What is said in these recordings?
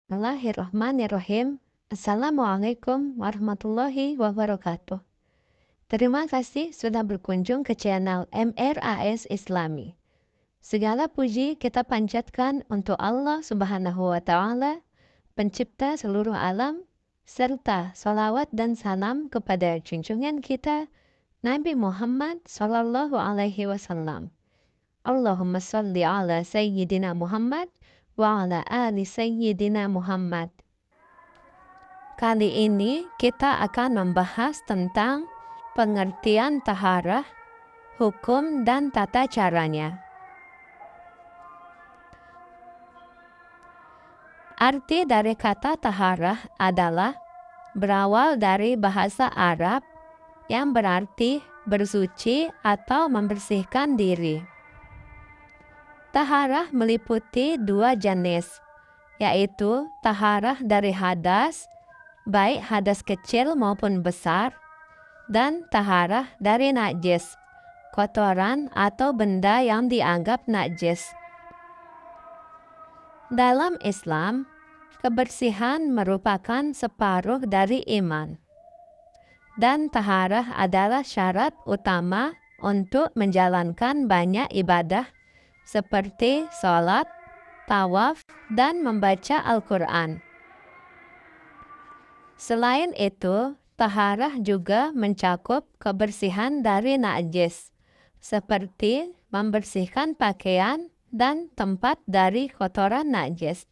Bismillahirrahmanirrahim. Assalamualaikum warahmatullahi wabarakatuh. Terima kasih sudah berkunjung ke channel MRAS Islami. Segala puji kita panjatkan untuk Allah Subhanahu wa Ta'ala, Pencipta seluruh alam, serta salawat dan salam kepada junjungan kita, Nabi Muhammad Sallallahu Alaihi Wasallam. Allahumma salli ala Sayyidina Muhammad wa ala ali Sayyidina Muhammad. Kali ini kita akan membahas tentang pengertian taharah, hukum dan tata caranya. Arti dari kata taharah adalah berawal dari bahasa Arab yang berarti bersuci atau membersihkan diri. Taharah meliputi dua jenis, yaitu taharah dari hadas, baik hadas kecil maupun besar, dan taharah dari najis, kotoran atau benda yang dianggap najis. Dalam Islam, kebersihan merupakan separuh dari iman, dan taharah adalah syarat utama untuk menjalankan banyak ibadah seperti sholat, tawaf, dan membaca Al-Quran. Selain itu, taharah juga mencakup kebersihan dari najis, seperti membersihkan pakaian dan tempat dari kotoran najis.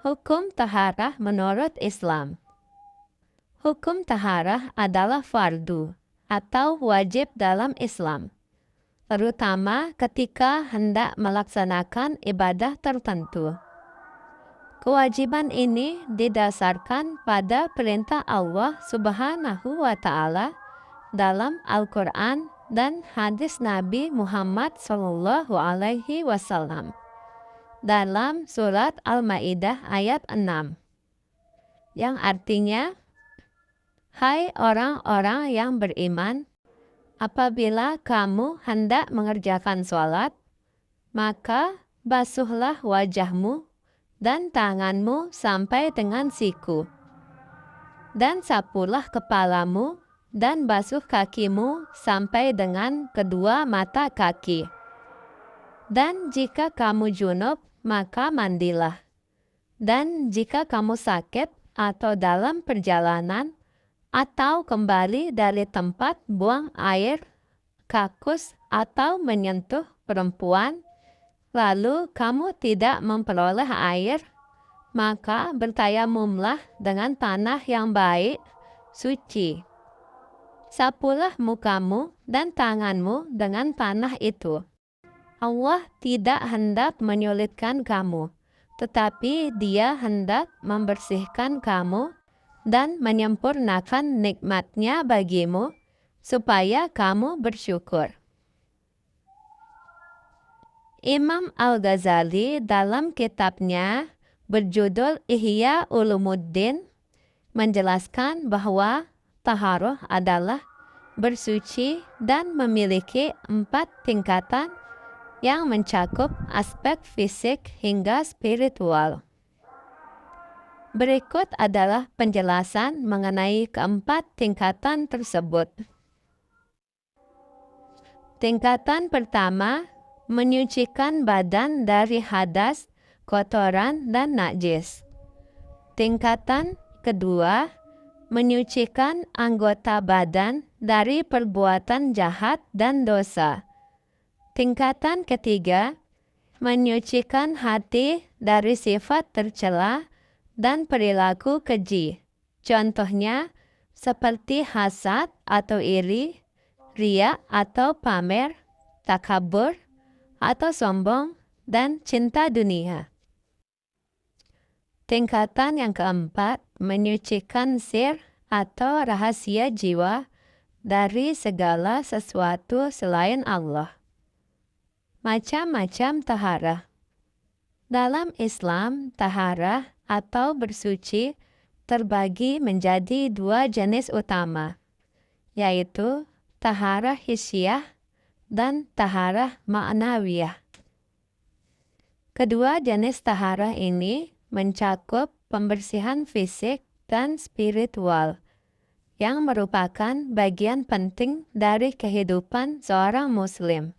Hukum taharah menurut Islam. Hukum taharah adalah fardu atau wajib dalam Islam, terutama ketika hendak melaksanakan ibadah tertentu. Kewajiban ini didasarkan pada perintah Allah Subhanahu wa Ta'ala dalam Al-Quran dan hadis Nabi Muhammad Sallallahu Alaihi Wasallam dalam surat Al-Maidah ayat 6, yang artinya, "Hai orang-orang yang beriman, apabila kamu hendak mengerjakan sholat, maka basuhlah wajahmu dan tanganmu sampai dengan siku, dan sapulah kepalamu dan basuh kakimu sampai dengan kedua mata kaki. Dan jika kamu junub, maka mandilah. Dan jika kamu sakit atau dalam perjalanan, atau kembali dari tempat buang air, kakus atau menyentuh perempuan, lalu kamu tidak memperoleh air, maka bertayamumlah dengan tanah yang baik, suci. Sapulah mukamu dan tanganmu dengan tanah itu. Allah tidak hendak menyulitkan kamu, tetapi Dia hendak membersihkan kamu dan menyempurnakan nikmat-Nya bagimu, supaya kamu bersyukur." Imam Al-Ghazali dalam kitabnya berjudul Ihya Ulumuddin menjelaskan bahwa taharah adalah bersuci dan memiliki 4 tingkatan yang mencakup aspek fisik hingga spiritual. Berikut adalah penjelasan mengenai keempat tingkatan tersebut. Tingkatan pertama, menyucikan badan dari hadas, kotoran, dan najis. Tingkatan kedua, menyucikan anggota badan dari perbuatan jahat dan dosa. Tingkatan ketiga, menyucikan hati dari sifat tercela dan perilaku keji. Contohnya, seperti hasad atau iri, riya atau pamer, takabur atau sombong, dan cinta dunia. Tingkatan yang keempat, menyucikan sir atau rahasia jiwa dari segala sesuatu selain Allah. Macam-macam taharah. Dalam Islam, taharah atau bersuci terbagi menjadi 2 jenis utama, yaitu taharah hissiyah dan taharah ma'nawiyah. Kedua jenis taharah ini mencakup pembersihan fisik dan spiritual, yang merupakan bagian penting dari kehidupan seorang Muslim.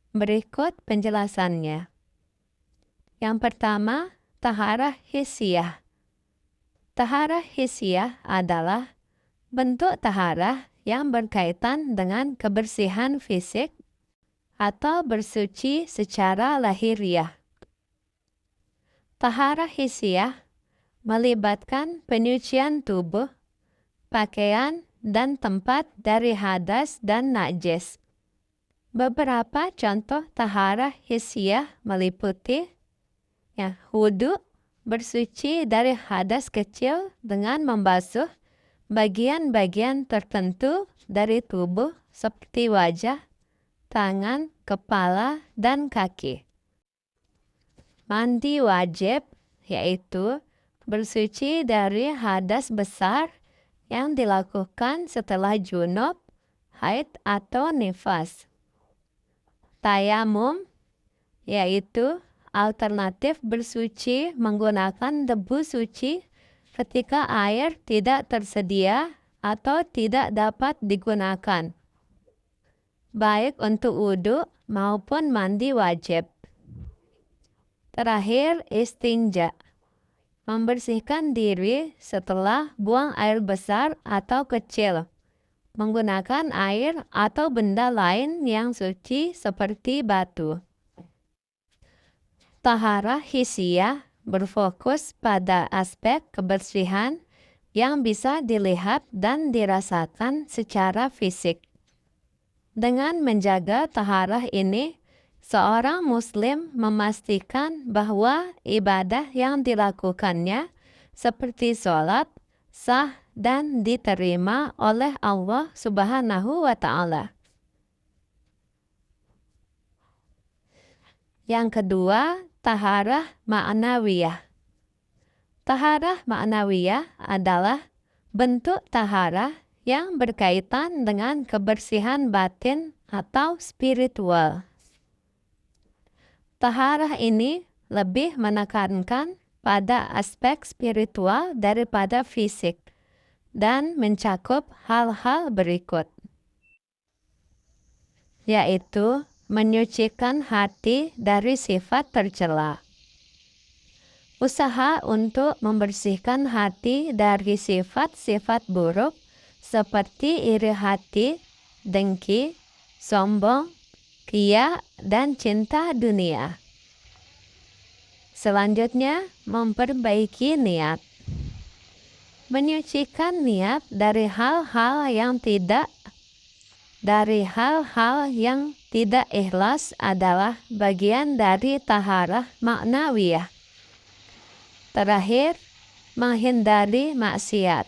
Berikut penjelasannya. Yang pertama, taharah hissiyah. Taharah hissiyah adalah bentuk taharah yang berkaitan dengan kebersihan fisik atau bersuci secara lahiriah. Taharah hissiyah melibatkan penyucian tubuh, pakaian, dan tempat dari hadas dan najis. Beberapa contoh taharah hissiyah meliputi wudu, bersuci dari hadas kecil dengan membasuh bagian-bagian tertentu dari tubuh seperti wajah, tangan, kepala, dan kaki. Mandi wajib, yaitu bersuci dari hadas besar yang dilakukan setelah junub, haid, atau nifas. Tayamum, yaitu alternatif bersuci menggunakan debu suci ketika air tidak tersedia atau tidak dapat digunakan, baik untuk wudu maupun mandi wajib. Terakhir, istinja, membersihkan diri setelah buang air besar atau kecil, menggunakan air atau benda lain yang suci seperti batu. Taharah hissiyah berfokus pada aspek kebersihan yang bisa dilihat dan dirasakan secara fisik. Dengan menjaga taharah ini, seorang Muslim memastikan bahwa ibadah yang dilakukannya seperti sholat sah dan diterima oleh Allah Subhanahu wa Ta'ala. Yang kedua, taharah ma'nawiyah. Taharah ma'nawiyah adalah bentuk taharah yang berkaitan dengan kebersihan batin atau spiritual. Taharah ini lebih menekankan pada aspek spiritual daripada fisik dan mencakup hal-hal berikut, yaitu menyucikan hati dari sifat tercela. Usaha untuk membersihkan hati dari sifat-sifat buruk seperti iri hati, dengki, sombong, riya, dan cinta dunia. Selanjutnya, memperbaiki niat. Menyucikan niat dari hal-hal yang tidak ikhlas adalah bagian dari taharah ma'nawiyah. Terakhir, menghindari maksiat.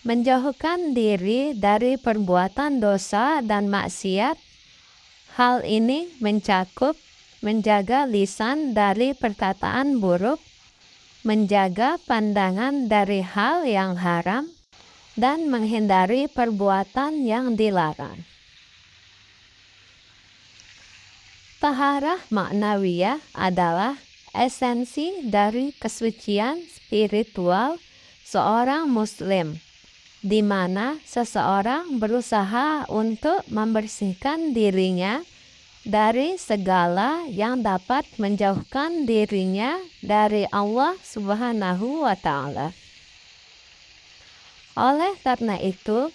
Menjauhkan diri dari perbuatan dosa dan maksiat. Hal ini mencakup menjaga lisan dari perkataan buruk, menjaga pandangan dari hal yang haram, dan menghindari perbuatan yang dilarang. Taharah ma'nawiyah adalah esensi dari kesucian spiritual seorang Muslim, di mana seseorang berusaha untuk membersihkan dirinya dari segala yang dapat menjauhkan dirinya dari Allah Subhanahu wa Ta'ala. Oleh karena itu,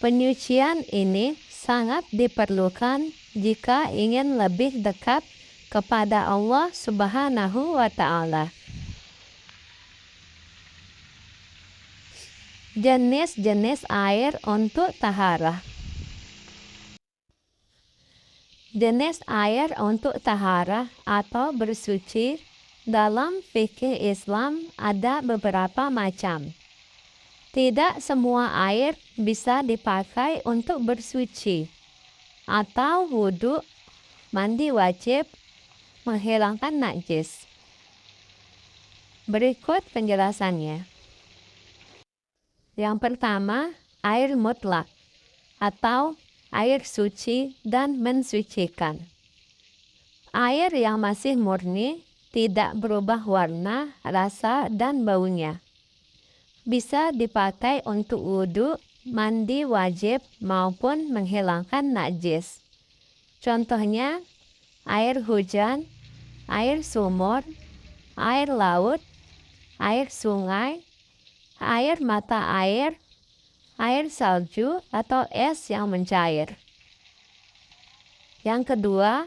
penyucian ini sangat diperlukan jika ingin lebih dekat kepada Allah Subhanahu wa Ta'ala. Jenis-jenis air untuk taharah. Jenis air untuk taharah atau bersuci dalam fikih Islam ada beberapa macam. Tidak semua air bisa dipakai untuk bersuci atau wudu, mandi wajib, menghilangkan najis. Berikut penjelasannya. Yang pertama, air mutlak atau air suci dan mensucikan. Air yang masih murni tidak berubah warna, rasa, dan baunya. Bisa dipakai untuk wudhu, mandi wajib, maupun menghilangkan najis. Contohnya, air hujan, air sumur, air laut, air sungai, air mata air salju, atau es yang mencair. Yang kedua,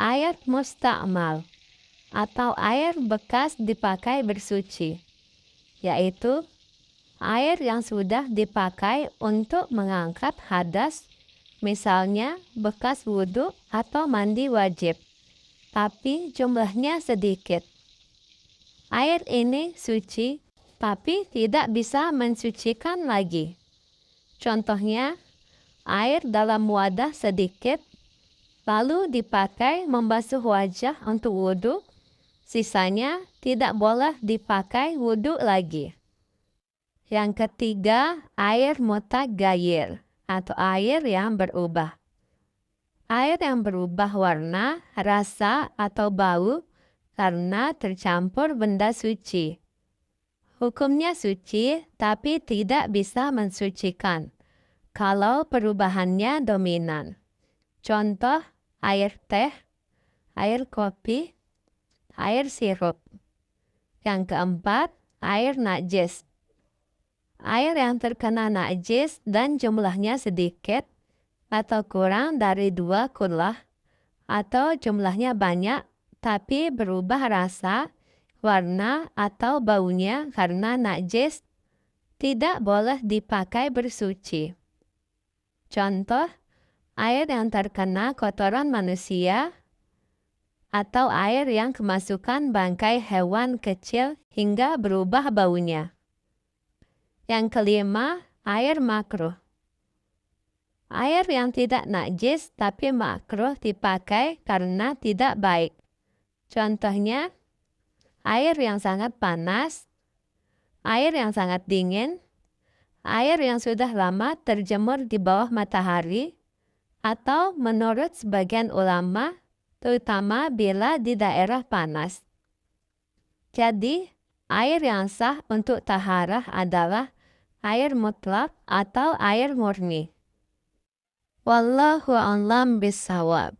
air mustakmal atau air bekas dipakai bersuci, yaitu air yang sudah dipakai untuk mengangkat hadas, misalnya bekas wudhu atau mandi wajib, tapi jumlahnya sedikit. Air ini suci, tapi tidak bisa mensucikan lagi. Contohnya, air dalam wadah sedikit, lalu dipakai membasuh wajah untuk wudhu, sisanya tidak boleh dipakai wudhu lagi. Yang ketiga, air mutaghayyir atau air yang berubah. Air yang berubah warna, rasa, atau bau karena tercampur benda suci. Hukumnya suci, tapi tidak bisa mensucikan kalau perubahannya dominan. Contoh, air teh, air kopi, air sirup. Yang keempat, air najis. Air yang terkena najis dan jumlahnya sedikit atau kurang dari 2 kullah, atau jumlahnya banyak tapi berubah rasa, warna, atau baunya karena najis, tidak boleh dipakai bersuci. Contoh, air yang terkena kotoran manusia, atau air yang kemasukan bangkai hewan kecil hingga berubah baunya. Yang kelima, air makruh. Air yang tidak najis tapi makruh dipakai karena tidak baik. Contohnya, air yang sangat panas, air yang sangat dingin, air yang sudah lama terjemur di bawah matahari, atau menurut sebagian ulama, terutama bila di daerah panas. Jadi, air yang sah untuk taharah adalah air mutlak atau air murni. Wallahu a'lam bishawab.